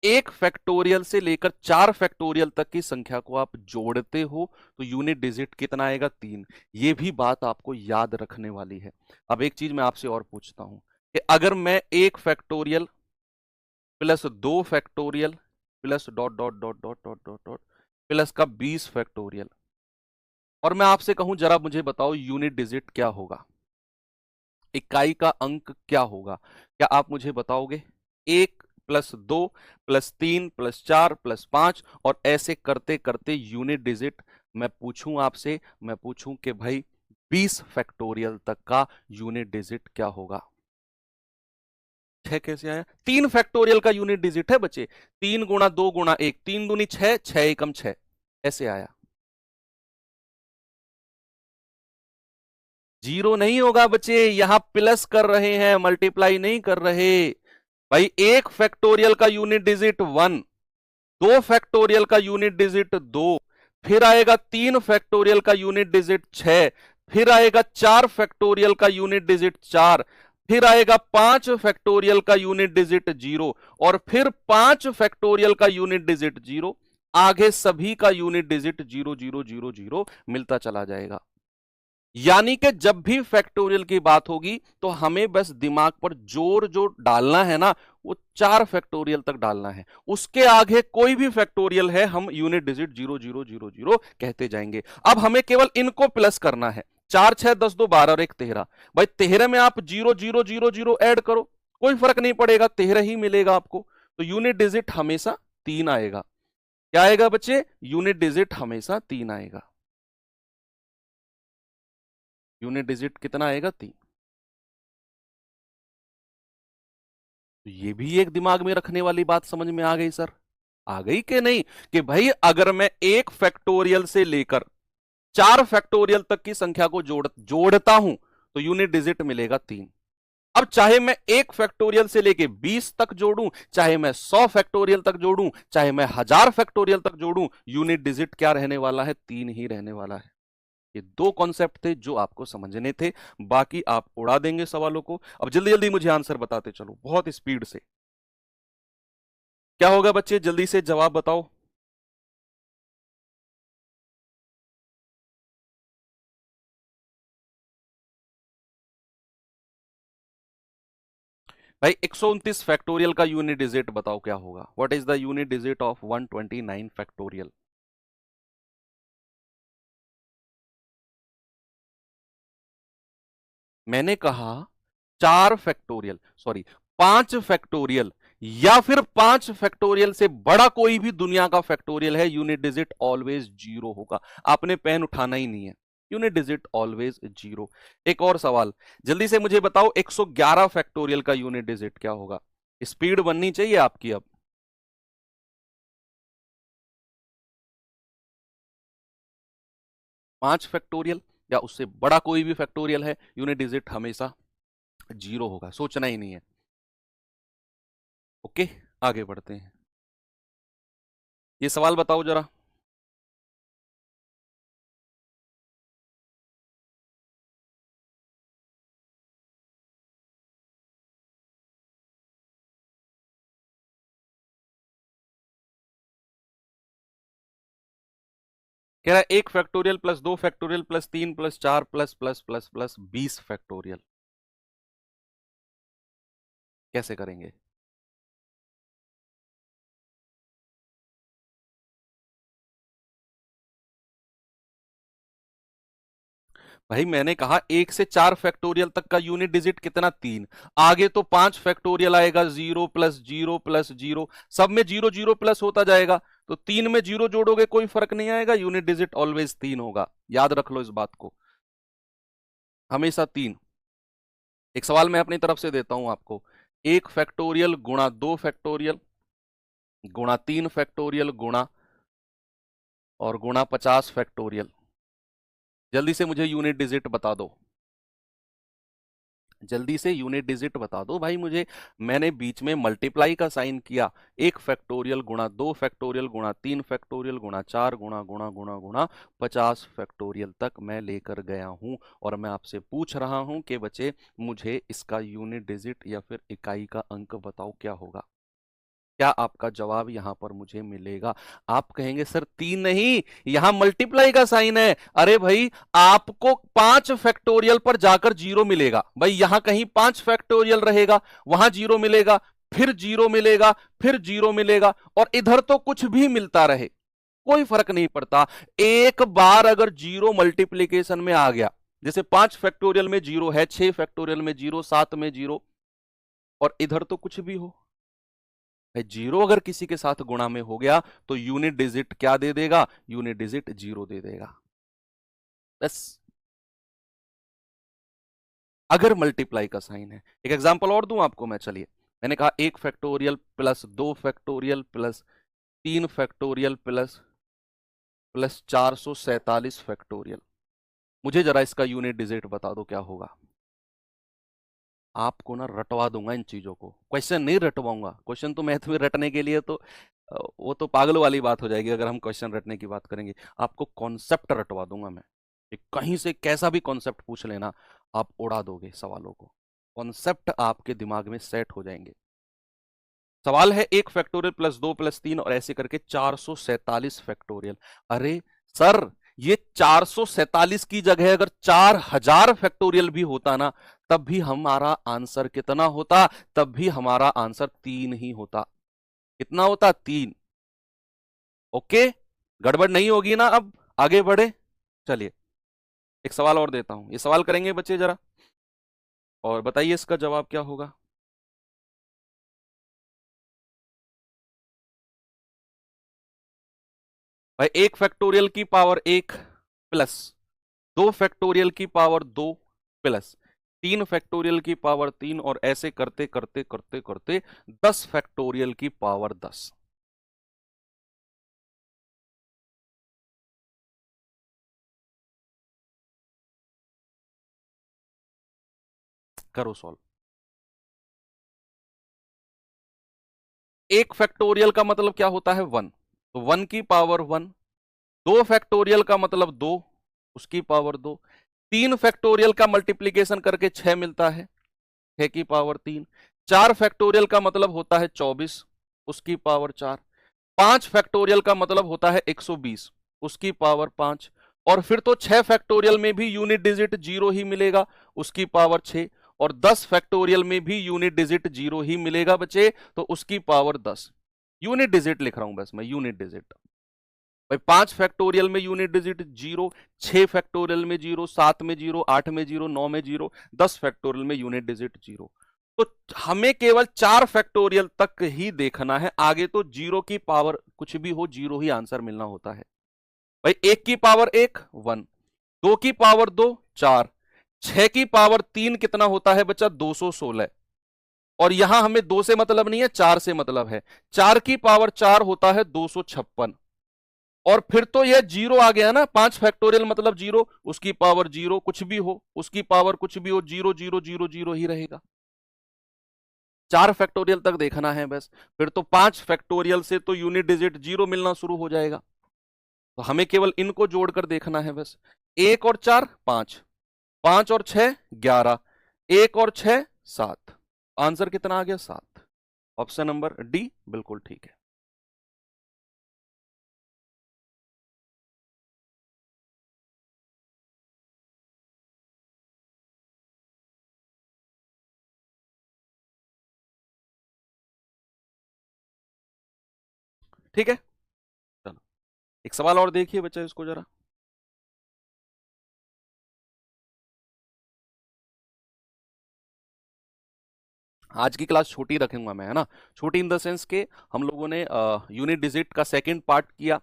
एक फैक्टोरियल से लेकर 4 फैक्टोरियल तक की संख्या को आप जोड़ते हो तो यूनिट डिजिट कितना आएगा? 3। ये भी बात आपको याद रखने वाली है। अब एक चीज मैं आपसे और पूछता हूं कि अगर मैं 1 factorial plus 2 factorial plus dot dot dot dot dot dot dot plus का 20 फैक्टोरियल, और मैं आपसे कहूं जरा मुझे बताओ यूनिट डिजिट क्या होगा, इकाई का अंक क्या होगा, क्या आप मुझे बताओगे? 1 प्लस 2 प्लस 3 प्लस 4 प्लस 5 और ऐसे करते करते यूनिट डिजिट मैं पूछूं आपसे, मैं पूछूं कि भाई 20 फैक्टोरियल तक का यूनिट डिजिट क्या होगा? 6 कैसे आया? 3 फैक्टोरियल का यूनिट डिजिट है बच्चे, 3 गुणा 2 गुणा 1, 3 दूनी 6, 6 एकम 6, ऐसे आया। जीरो नहीं होगा बच्चे, यहां प्लस कर रहे हैं, मल्टीप्लाई नहीं कर रहे भाई। 1 फैक्टोरियल का यूनिट डिजिट 1, 2 फैक्टोरियल का यूनिट डिजिट 2, फिर आएगा 3 फैक्टोरियल का यूनिट डिजिट 6, फिर आएगा 4 फैक्टोरियल का यूनिट डिजिट 4, फिर आएगा 5 फैक्टोरियल का यूनिट डिजिट 0 और फिर 5 फैक्टोरियल का यूनिट डिजिट 0। आगे सभी का यूनिट डिजिट 0 0 0 0 मिलता चला जाएगा। यानी कि जब भी फैक्टोरियल की बात होगी तो हमें बस दिमाग पर जोर जो डालना है ना, वो 4 फैक्टोरियल तक डालना है। उसके आगे कोई भी फैक्टोरियल है हम यूनिट डिजिट 0 0 0 0 कहते जाएंगे। अब हमें केवल इनको प्लस करना है। 4 6 10 2 12 और 1 13। भाई 13 में आप 0 0 0 0 ऐड करो, कोई फर्क नहीं पड़ेगा, 13 ही मिलेगा आपको। तो यूनिट डिजिट हमेशा 3 आएगा। क्या आएगा बच्चे? यूनिट डिजिट हमेशा 3 आएगा। यूनिट डिजिट कितना आएगा? 3। तो ये भी एक दिमाग में रखने वाली बात समझ में आ गई सर? आ गई कि नहीं? कि भाई अगर मैं 1 फैक्टोरियल से लेकर 4 फैक्टोरियल तक की संख्या को जोड़ता हूं तो यूनिट डिजिट मिलेगा 3। अब चाहे मैं 1 फैक्टोरियल से लेके 20 तक जोड़ूं, चाहे मैं 100 फैक्टोरियल तक जोड़ूं, चाहे मैं 1000 फैक्टोरियल तक जोड़ूं, यूनिट डिजिट क्या रहने वाला है? 3 ही रहने वाला है। ये 2 कॉन्सेप्ट थे जो आपको समझने थे, बाकी आप उड़ा देंगे सवालों को। अब जल्दी जल्दी मुझे आंसर बताते चलो, बहुत स्पीड से। क्या होगा बच्चे? जल्दी से जवाब बताओ। भाई 129 फैक्टोरियल का यूनिट डिजिट बताओ क्या होगा? What is the unit digit of 129 factorial? मैंने कहा 4 फैक्टोरियल, सॉरी 5 फैक्टोरियल या फिर 5 फैक्टोरियल से बड़ा कोई भी दुनिया का फैक्टोरियल है, यूनिट डिजिट ऑलवेज 0 होगा। आपने पेन उठाना ही नहीं है। Unit digit always zero. एक और सवाल, जल्दी से मुझे बताओ 111 फैक्टोरियल का यूनिट डिजिट क्या होगा? स्पीड बननी चाहिए आपकी अब। 5 फैक्टोरियल या उससे बड़ा कोई भी फैक्टोरियल है, यूनिट डिजिट हमेशा जीरो होगा, सोचना ही नहीं है। ओके, आगे बढ़ते हैं। ये सवाल बताओ जरा। कह रहा है 1 factorial plus 2 factorial plus 3 plus 4 plus plus plus plus 20 factorial. कैसे करेंगे? भाई मैंने कहा 1 से 4 फैक्टोरियल तक का यूनिट डिजिट कितना? 3। आगे तो 5 फैक्टोरियल आएगा, 0 प्लस 0 प्लस 0, सब में 0 0 प्लस होता जाएगा, तो 3 में 0 जोड़ोगे कोई फर्क नहीं आएगा, यूनिट डिजिट ऑलवेज 3 होगा। याद रख लो इस बात को, हमेशा 3। एक सवाल मैं अपनी तरफ से देता हूं आपको, 1 फैक्टोरियल गुणा 2 फैक्टोरियल गुणा 3 फैक्टोरियल गुणा और गुणा 50 फैक्टोरियल। जल्दी से मुझे यूनिट डिजिट बता दो, जल्दी से यूनिट डिजिट बता दो भाई मुझे। मैंने बीच में मल्टीप्लाई का साइन किया, 1 फैक्टोरियल गुणा 2 फैक्टोरियल गुणा 3 फैक्टोरियल गुणा 4 गुणा गुणा गुणा गुणा 50 फैक्टोरियल तक मैं लेकर गया हूं, और मैं आपसे पूछ रहा हूं कि बच्चे मुझे इसका यूनिट डिजिट या फिर इकाई का अंक बताओ क्या होगा। क्या आपका जवाब यहां पर मुझे मिलेगा? आप कहेंगे सर 3 नहीं, यहां मल्टीप्लाई का साइन है। अरे भाई आपको 5 फैक्टोरियल पर जाकर 0 मिलेगा, भाई यहां कहीं 5 फैक्टोरियल रहेगा, वहां 0 मिलेगा, फिर 0 मिलेगा, फिर 0 मिलेगा, और इधर तो कुछ भी मिलता रहे, कोई फर्क नहीं पड़ता। एक बार अगर 0 मल्टीप्लीकेशन में आ गया, जैसे 5 फैक्टोरियल में 0 है, 6 फैक्टोरियल में 0, 7 में 0, और इधर तो कुछ भी हो, 0 अगर किसी के साथ गुणा में हो गया तो यूनिट डिजिट क्या दे देगा? यूनिट डिजिट 0 दे देगा। बस अगर मल्टीप्लाई का साइन है। एक एग्जांपल और दूं आपको मैं, चलिए। मैंने कहा 1 factorial plus 2 factorial plus 3 factorial plus plus 447 factorial. मुझे जरा इसका यूनिट डिजिट बता दो क्या होगा। आपको ना रटवा दूंगा इन चीजों को, क्वेश्चन नहीं रटवाऊंगा। क्वेश्चन तो मैथ में रटने के लिए तो वो तो पागल वाली बात हो जाएगी अगर हम क्वेश्चन रटने की बात करेंगे। आपको कॉन्सेप्ट रटवा दूंगा मैं, कहीं से कैसा भी कॉन्सेप्ट पूछ लेना, आप उड़ा दोगे सवालों को, कॉन्सेप्ट आपके दिमाग में सेट हो जाएंगे। सवाल है 1 फैक्टोरियल प्लस 2 प्लस 3 और ऐसे करके 447 फैक्टोरियल। अरे सर ये 447 की जगह अगर 4000 फैक्टोरियल भी होता ना, तब भी हमारा आंसर कितना होता? तब भी हमारा आंसर 3 ही होता। कितना होता? 3। ओके, गड़बड़ नहीं होगी ना? अब आगे बढ़े, चलिए एक सवाल और देता हूं। ये सवाल करेंगे बच्चे जरा, और बताइए इसका जवाब क्या होगा। भाई 1 फैक्टोरियल की पावर 1 प्लस 2 फैक्टोरियल की पावर 2 प्लस 3 फैक्टोरियल की पावर 3, और ऐसे करते करते करते करते 10 फैक्टोरियल की पावर 10। करो सॉल्व। 1 फैक्टोरियल का मतलब क्या होता है? 1, तो 1 की पावर 1। 2 फैक्टोरियल का मतलब 2, उसकी पावर 2। 3 फैक्टोरियल का मल्टीप्लीकेशन करके 6 मिलता है, 6 की पावर 3। 4 फैक्टोरियल का मतलब होता है 24, उसकी पावर 4। 5 फैक्टोरियल का मतलब होता है 120, उसकी पावर 5। और फिर तो 6 फैक्टोरियल में भी यूनिट डिजिट 0 ही मिलेगा, उसकी पावर 6। और 10 फैक्टोरियल में भी यूनिट डिजिट 0 ही मिलेगा बच्चे, तो उसकी पावर 10। यूनिट डिजिट लिख रहा हूं बस मैं, यूनिट डिजिट। भाई 5 फैक्टोरियल में यूनिट डिजिट 0, 6 फैक्टोरियल में 0, 7 में 0, 8 में 0, 9 में 0, 10 फैक्टोरियल में यूनिट डिजिट 0। तो हमें केवल 4 फैक्टोरियल तक ही देखना है, आगे तो 0 की पावर कुछ भी हो, 0 ही आंसर मिलना होता है। भाई 1 की पावर 1 1, 2 की पावर 2 4, 6 की पावर 3 कितना होता है बच्चा 216, और यहां हमें 2 से मतलब नहीं है 4 से मतलब है। 4 की पावर 4 होता है 256, और फिर तो यह जीरो आ गया ना, 5 फैक्टोरियल मतलब जीरो, उसकी पावर जीरो, कुछ भी हो उसकी पावर कुछ भी हो, जीरो जीरो जीरो जीरो ही रहेगा। 4 फैक्टोरियल तक देखना है बस, फिर तो 5 फैक्टोरियल से तो यूनिट डिजिट जीरो मिलना शुरू हो जाएगा। तो हमें केवल इनको जोड़कर देखना है बस। 1 और 4 5, 5 और 6 11, 1 और 6 7, आंसर कितना आ गया 7। ऑप्शन नंबर डी बिल्कुल ठीक है। ठीक है, चलो एक सवाल और देखिए बच्चा इसको जरा। आज की क्लास छोटी रखूंगा मैं, है ना, छोटी इन द सेंस के हम लोगों ने यूनिट डिजिट का सेकंड पार्ट किया,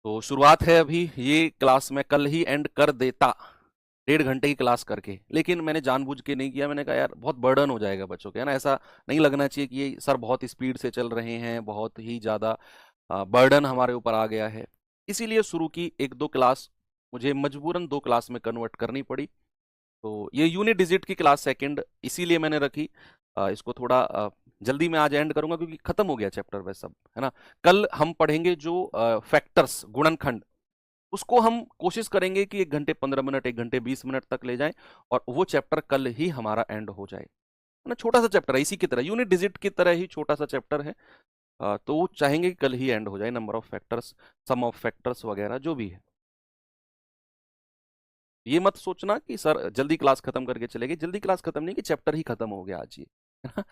तो शुरुआत है अभी, ये क्लास मैं कल ही एंड कर देता 1.5 घंटे की क्लास करके, लेकिन मैंने जानबूझ के नहीं किया। मैंने कहा यार बहुत बर्डन हो जाएगा बच्चों के, है ना, ऐसा नहीं लगना चाहिए कि ये सर बहुत स्पीड से चल रहे हैं, बहुत ही ज़्यादा बर्डन हमारे ऊपर आ गया है। इसीलिए शुरू की 1-2 क्लास मुझे मजबूरन 2 क्लास में कन्वर्ट करनी पड़ी। तो ये यूनिट डिजिट की क्लास सेकंड इसीलिए मैंने रखी। इसको थोड़ा जल्दी में आज एंड करूंगा क्योंकि खत्म हो गया चैप्टर वह सब, है ना। कल हम पढ़ेंगे जो फैक्टर्स गुणनखंड, उसको हम कोशिश करेंगे कि 1 घंटे 15 मिनट 1 घंटे 20 मिनट तक ले जाएं, और वो चैप्टर कल ही हमारा एंड हो जाए, है ना। छोटा सा चैप्टर है, इसी की तरह यूनिट डिजिट की तरह ही छोटा सा चैप्टर है। तो वो चाहेंगे कि कल ही एंड हो जाए, number of factors, sum of factors वगैरह जो भी है। ये मत सोचना कि सर जल्दी क्लास खत्म करके चले गए, जल्दी क्लास खत्म नहीं कि चैप्टर ही खत्म हो गया आज ये, है ना।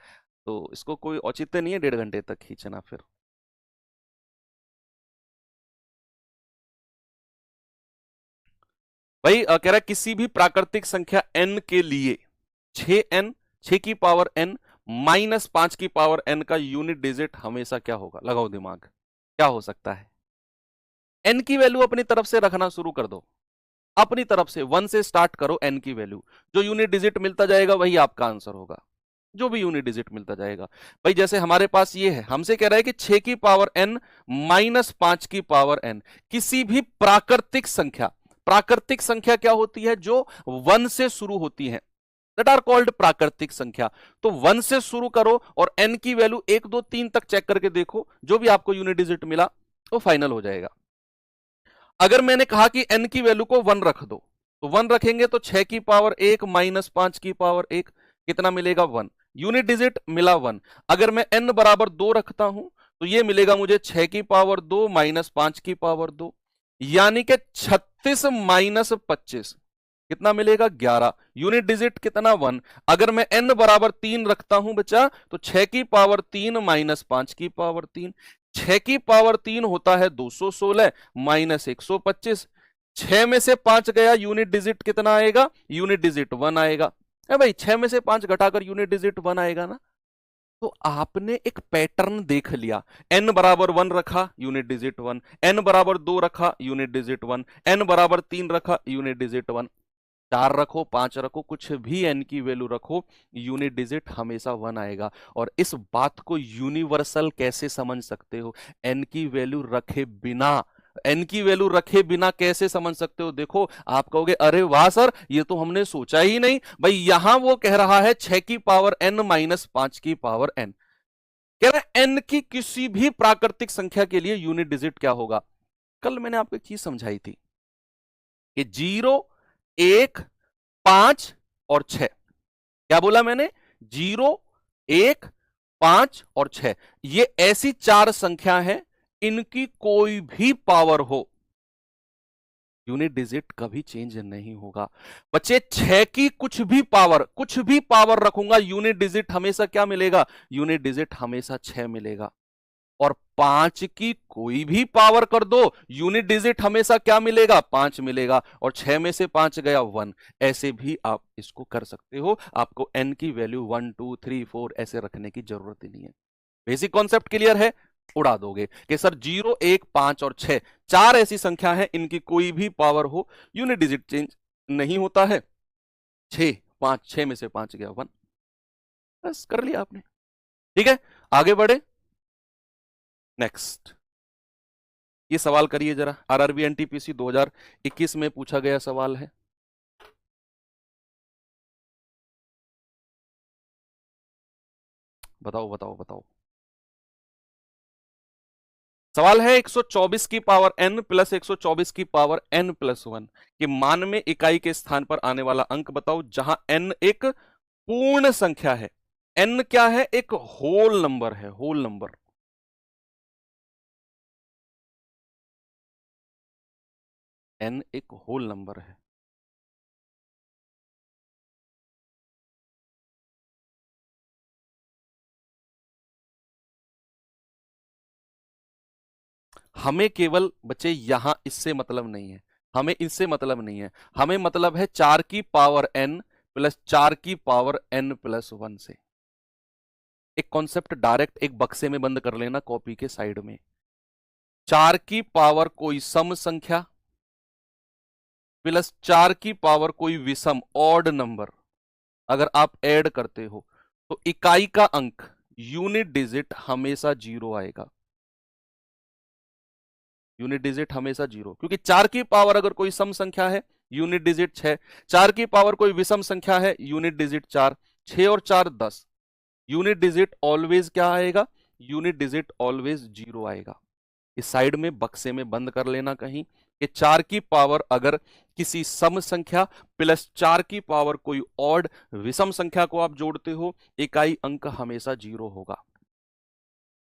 तो इसको कोई औचित्य नहीं है 1.5 घंटे तक खींचना फिर। भाई कह रहा है किसी भी प्राकृतिक संख्या n के लिए 6n, 6 की पावर n माइनस 5 की पावर n का यूनिट डिजिट हमेशा क्या होगा, लगाओ दिमाग, क्या हो सकता है। n की वैल्यू अपनी तरफ से रखना शुरू कर दो, अपनी तरफ से 1 से स्टार्ट करो, n की वैल्यू जो यूनिट डिजिट मिलता जाएगा वही आपका आंसर होगा, जो भी यूनिट डिजिट मिलता जाएगा। भाई जैसे हमारे पास ये है, हमसे कह रहा है कि 6 की पावर n माइनस 5 की पावर n, किसी भी प्राकृतिक संख्या, प्राकृतिक संख्या क्या होती है, जो 1 से शुरू होती है, दैट आर कॉल्ड प्राकृतिक संख्या। तो 1 से शुरू करो और n की वैल्यू 1 2 3 तक चेक करके देखो, जो भी आपको यूनिट डिजिट मिला वो फाइनल हो जाएगा। अगर मैंने कहा कि n की वैल्यू को 1 रख दो, तो 1 रखेंगे तो 6 की पावर 1 माइनस 5 की पावर 1 कितना मिलेगा 1, यूनिट डिजिट मिला 1। अगर मैं n बराबर 2 रखता हूं तो ये मिलेगा मुझे 6 की पावर 2 माइनस 5 की पावर 2, यानी कि 36 माइनस 25 कितना मिलेगा 11, यूनिट डिजिट कितना 1। अगर मैं n बराबर 3 रखता हूं बच्चा, तो 6 की पावर 3 माइनस 5 की पावर 3, 6 की पावर 3 होता है 216 माइनस 125, 6 में से 5 गया, यूनिट डिजिट कितना आएगा, यूनिट डिजिट 1 आएगा। है भाई 6 में से 5 घटाकर यूनिट डिजिट 1 आएगा ना। तो आपने एक पैटर्न देख लिया, n बराबर 1 रखा यूनिट डिजिट 1, n बराबर 2 रखा यूनिट डिजिट 1, n बराबर 3 रखा यूनिट डिजिट 1, 4 रखो 5 रखो, कुछ भी n की वैल्यू रखो, यूनिट डिजिट हमेशा 1 आएगा। और इस बात को यूनिवर्सल कैसे समझ सकते हो, n की वैल्यू रखे बिना, n की वैल्यू रखे बिना कैसे समझ सकते हो। देखो आप कहोगे अरे वाह सर ये तो हमने सोचा ही नहीं, भाई यहां वो कह रहा है 6 की पावर n माइनस 5 की पावर n, कह रहा है n की किसी भी प्राकृतिक संख्या के लिए यूनिट डिजिट क्या होगा। कल मैंने आपको एक चीज समझाई थी कि 0 1 5 और 6, क्या बोला मैंने, 0 1 5 और 6, ये ऐसी 4 संख्या है, इनकी कोई भी पावर हो यूनिट डिजिट कभी चेंज नहीं होगा। बच्चे 6 की कुछ भी पावर रखूंगा, यूनिट डिजिट हमेशा क्या मिलेगा, यूनिट डिजिट हमेशा 6 मिलेगा। और 5 की कोई भी पावर कर दो, यूनिट डिजिट हमेशा क्या मिलेगा, 5 मिलेगा। और 6 में से 5 गया 1, ऐसे भी आप इसको कर सकते हो। आपको n की वैल्यू 1 2 3 4 ऐसे रखने की जरूरत ही नहीं है। बेसिक कॉन्सेप्ट क्लियर है। उड़ा दोगे कि सर 0, 1, 5 और 6 चार ऐसी संख्या है इनकी कोई भी पावर हो यूनिट डिजिट चेंज नहीं होता है। 6, 5, 6 में से 5 गया 1, बस कर लिया आपने। ठीक है, आगे बढ़े। नेक्स्ट ये सवाल करिए जरा, आरआरबी एनटीपीसी 2021 में पूछा गया सवाल है। बताओ बताओ बताओ। सवाल है 124 की पावर n प्लस 124 की पावर n प्लस 1 के मान में इकाई के स्थान पर आने वाला अंक बताओ, जहां n एक पूर्ण संख्या है। n क्या है? एक होल नंबर है, होल नंबर। n एक होल नंबर है। हमें केवल बच्चे यहां इससे मतलब नहीं है, हमें इससे मतलब नहीं है, हमें मतलब है 4 की पावर n प्लस 4 की पावर n प्लस 1 से। एक कॉन्सेप्ट डायरेक्ट एक बक्से में बंद कर लेना कॉपी के साइड में। 4 की पावर कोई सम संख्या प्लस 4 की पावर कोई विषम ऑड नंबर, अगर आप ऐड करते हो तो इकाई का अंक यूनिट डिजिट हमेशा 0 आएगा। यूनिट डिजिट हमेशा 0, क्योंकि 4 की पावर अगर कोई सम संख्या है यूनिट डिजिट 6, 4 की पावर कोई विषम संख्या है यूनिट डिजिट 4, 6 और 4 10, यूनिट डिजिट ऑलवेज क्या आएगा? यूनिट डिजिट ऑलवेज 0 आएगा। इस साइड में बक्से में बंद कर लेना कहीं कि 4 की पावर अगर किसी सम संख्या प्लस 4 की पावर कोई ऑड विषम संख्या को आप जोड़ते हो, इकाई अंक हमेशा 0 होगा,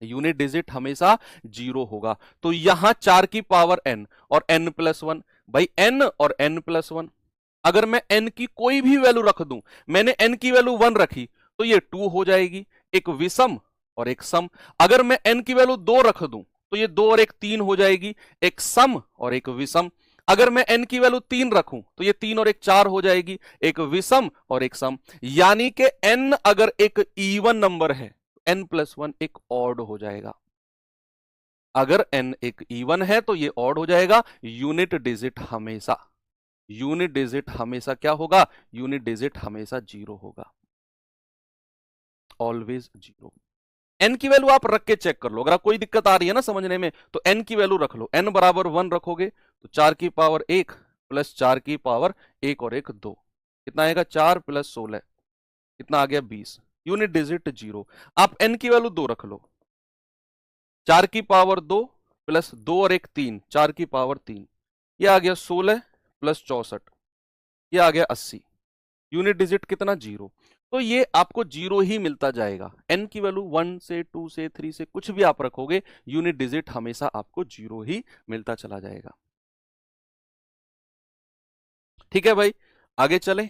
यूनिट डिजिट हमेशा 0 होगा। तो यहां 4 की पावर n और n प्लस 1, भाई n और n प्लस 1, अगर मैं n की कोई भी वैल्यू रख दूं, मैंने n की वैल्यू 1 रखी तो ये 2 हो जाएगी, एक विषम और एक सम। अगर मैं n की वैल्यू 2 रख दूं तो ये 2 और एक 3 हो जाएगी, एक सम और एक विषम। अगर मैं n की वैल्यू 3 रखूं तो ये 3 और एक 4 हो जाएगी, एक विषम और एक सम। यानी कि n अगर एक इवन नंबर है n प्लस 1 एक ऑड हो जाएगा। अगर n एक इवन है तो ये ऑड हो जाएगा। यूनिट डिजिट हमेशा, यूनिट डिजिट हमेशा क्या होगा? यूनिट डिजिट हमेशा 0 होगा, ऑलवेज 0। n की वैल्यू आप रख के चेक कर लो, अगर कोई दिक्कत आ रही है ना समझने में तो n की वैल्यू रख लो। n बराबर 1 रखोगे तो 4 की पावर 1 प्लस 4 की पावर 1 और 1 2, कितना आएगा? 4 प्लस 16, कितना आ गया? 20। Unit digit 0। आप n की वैल्यू 2 रख लो, 4 की पावर 2 प्लस 2 और 1 3, 4 की पावर 3, ये आ गया 16 प्लस 64, ये आ गया 80। यूनिट डिजिट कितना? 0। तो ये आपको 0 ही मिलता जाएगा। n की वैल्यू 1 से 2 से 3 से कुछ भी आप रखोगे, यूनिट डिजिट हमेशा आपको 0 ही मिलता चला जाएगा। ठीक है भाई, आगे चले।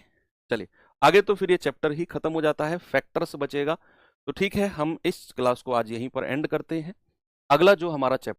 चलिए आगे, तो फिर ये चैप्टर ही खत्म हो जाता है, फैक्टर्स बचेगा। तो ठीक है, हम इस क्लास को आज यहीं पर एंड करते हैं। अगला जो हमारा चैप्टर